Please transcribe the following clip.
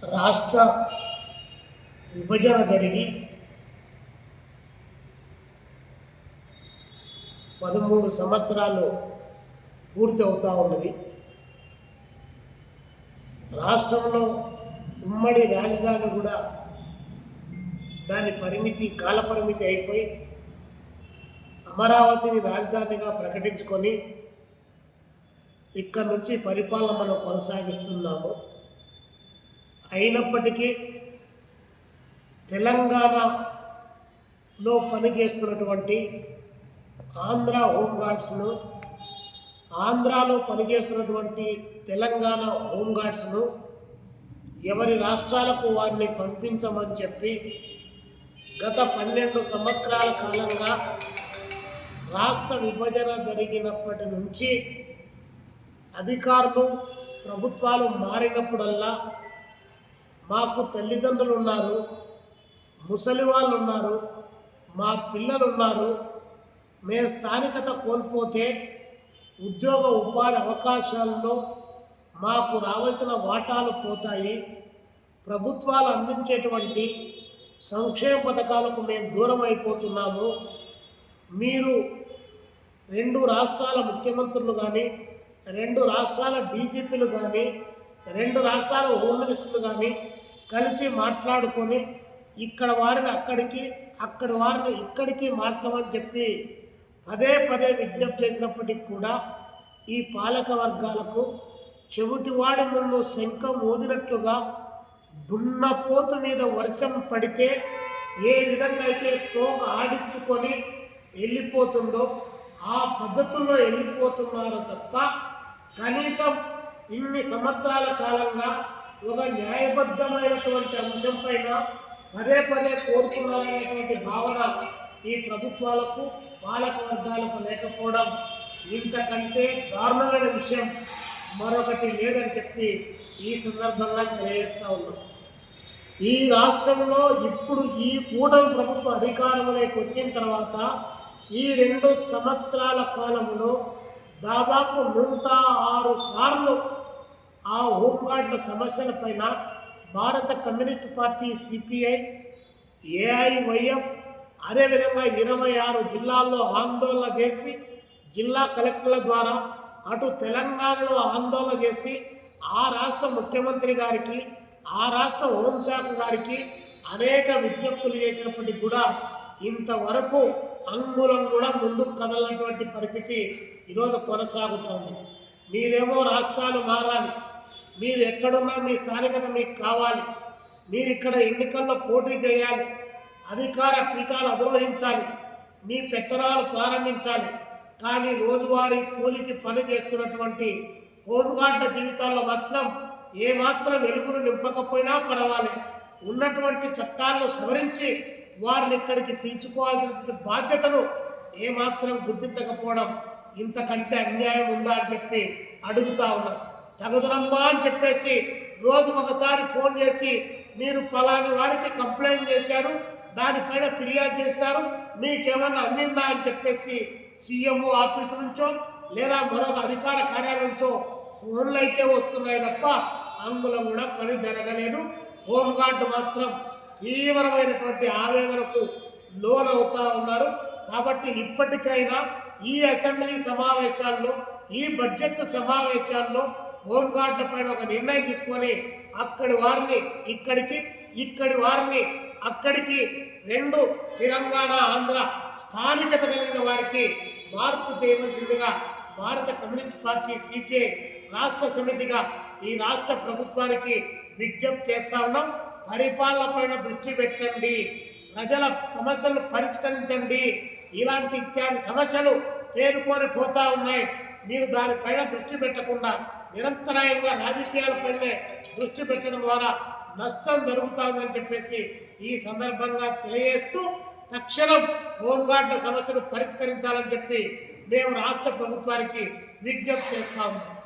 రాష్ట్ర విభజన జరిగి 13 సంవత్సరాలు పూర్తి అవుతూ ఉన్నది. రాష్ట్రంలో ఉమ్మడి రాజధాని కూడా దాని కాల పరిమితి అయిపోయి అమరావతిని రాజధానిగా ప్రకటించుకొని ఇక్కడ నుంచి పరిపాలన మనం కొనసాగిస్తున్నాము. అయినప్పటికీ తెలంగాణలో పనిచేస్తున్నటువంటి ఆంధ్రాలో పనిచేస్తున్నటువంటి తెలంగాణ హోంగార్డ్స్ను ఎవరి రాష్ట్రాలకు వారిని పంపించమని చెప్పి గత 12 సంవత్సరాల కాలంగా రాష్ట్ర విభజన జరిగినప్పటి నుంచి అధికారులు ప్రభుత్వాలు మారినప్పుడల్లా మాకు తల్లిదండ్రులు ఉన్నారు, ముసలి వాళ్ళు ఉన్నారు, మా పిల్లలు ఉన్నారు, మేము స్థానికత కోల్పోతే ఉద్యోగ ఉపాధి అవకాశాల్లో మాకు రావాల్సిన వాటాలు పోతాయి, ప్రభుత్వాలు అందించేటువంటి సంక్షేమ పథకాలకు మేము దూరం అయిపోతున్నాము, మీరు 2 రాష్ట్రాల ముఖ్యమంత్రులు కానీ 2 రాష్ట్రాల డీజీపీలు కానీ 2 రాష్ట్రాల హోమ్ మినిస్టర్లు కానీ కలిసి మాట్లాడుకొని ఇక్కడ వారిని అక్కడికి అక్కడి వారిని ఇక్కడికి మార్చమని చెప్పి పదే విజ్ఞప్తి చేసినప్పటికీ కూడా ఈ పాలక వర్గాలకు చెవిటివాడి ముందు శంఖం ఊదినట్లుగా దున్నపోతు మీద వర్షం పడితే ఏ విధంగా అయితే తోక ఆడించుకొని వెళ్ళిపోతుందో ఆ పద్ధతుల్లో వెళ్ళిపోతున్నారో తప్ప కనీసం ఇన్ని సంవత్సరాల కాలంగా ఒక న్యాయబద్ధమైనటువంటి అంశం పైన పదే కోరుతున్నారనేటువంటి భావన ఈ ప్రభుత్వాలకు పాలక వర్గాలకు లేకపోవడం ఇంతకంటే దారుణమైన విషయం మరొకటి లేదని చెప్పి ఈ సందర్భంగా తెలియజేస్తూ ఉన్నాం. ఈ రాష్ట్రంలో ఇప్పుడు ఈ కూటమి ప్రభుత్వ అధికారంలోకి వచ్చిన తర్వాత ఈ 2 సంవత్సరాల కాలంలో దాదాపు 106 సార్లు ఆ హోంగార్డుల సమస్యలపైన భారత కమ్యూనిస్ట్ పార్టీ సిపిఐ, ఏఐవైఎఫ్ అదేవిధంగా 26 జిల్లాల్లో ఆందోళన చేసి జిల్లా కలెక్టర్ల ద్వారా అటు తెలంగాణలో ఆందోళన చేసి ఆ రాష్ట్ర ముఖ్యమంత్రి గారికి ఆ రాష్ట్ర హోంశాఖ గారికి అనేక విజ్ఞప్తులు చేసినప్పటికీ కూడా ఇంతవరకు అంగుళం కూడా ముందుకు కదలనటువంటి పరిస్థితి ఈరోజు కొనసాగుతోంది. మీరేమో రాష్ట్రాలు మారాలి, మీరు ఎక్కడున్నా మీ స్థానికత మీకు కావాలి, మీరు ఇక్కడ ఎన్నికల్లో పోటీ చేయాలి, అధికార పీఠాలు అధిరోహించాలి, మీ పెత్తనాలు ప్రారంభించాలి. కానీ రోజువారీ కూలికి పని చేస్తున్నటువంటి హోంగార్డుల జీవితాల్లో మాత్రం ఏమాత్రం వెలుగును నింపకపోయినా పర్వాలేదు, ఉన్నటువంటి చట్టాలను సవరించి వారిని ఇక్కడికి పిలుచుకోవాల్సినటువంటి బాధ్యతను ఏమాత్రం గుర్తించకపోవడం ఇంతకంటే అన్యాయం ఉందా అని చెప్పి అడుగుతా ఉన్నాం. తగుదనమ్మా అని చెప్పేసి రోజుకొకసారి ఫోన్ చేసి మీరు ఫలాని వారికి కంప్లైంట్ చేశారు, దానిపైన ఫిర్యాదు చేశారు, మీకేమన్నా అందిందా అని చెప్పేసి సీఎంఓ ఆఫీసు నుంచో లేదా మరొక అధికార కార్యాలయం నుంచో ఫోన్లు అయితే వస్తున్నాయి తప్ప అంగుళం కూడా పని జరగలేదు. హోంగార్డు మాత్రం తీవ్రమైనటువంటి ఆవేదనకు లోనవుతూ ఉన్నారు. కాబట్టి ఇప్పటికైనా ఈ అసెంబ్లీ సమావేశాల్లో ఈ బడ్జెట్ సమావేశాల్లో హోంగార్డుల పైన ఒక నిర్ణయం తీసుకొని అక్కడి వారిని ఇక్కడికి ఇక్కడి వారిని అక్కడికి 2 తెలంగాణ ఆంధ్ర స్థానికత కలిగిన వారికి మార్పు చేయవలసిందిగా భారత కమ్యూనిస్ట్ పార్టీ సిపిఐ రాష్ట్ర సమితిగా ఈ రాష్ట్ర ప్రభుత్వానికి విజ్ఞప్తి చేస్తా ఉన్నాం. పరిపాలన పైన దృష్టి పెట్టండి, ప్రజల సమస్యలను పరిష్కరించండి. ఇలాంటి ఇత్యాది సమస్యలు పేరుకొని పోతా ఉన్నాయి. మీరు దానిపైన దృష్టి పెట్టకుండా నిరంతరాయంగా రాజకీయాలపైనే దృష్టి పెట్టడం ద్వారా నష్టం జరుగుతుందని చెప్పేసి ఈ సందర్భంగా తెలియజేస్తూ తక్షణం హోంగార్డుల సమస్యను పరిష్కరించాలని చెప్పి మేము రాష్ట్ర ప్రభుత్వానికి విజ్ఞప్తి చేస్తా ఉన్నాం.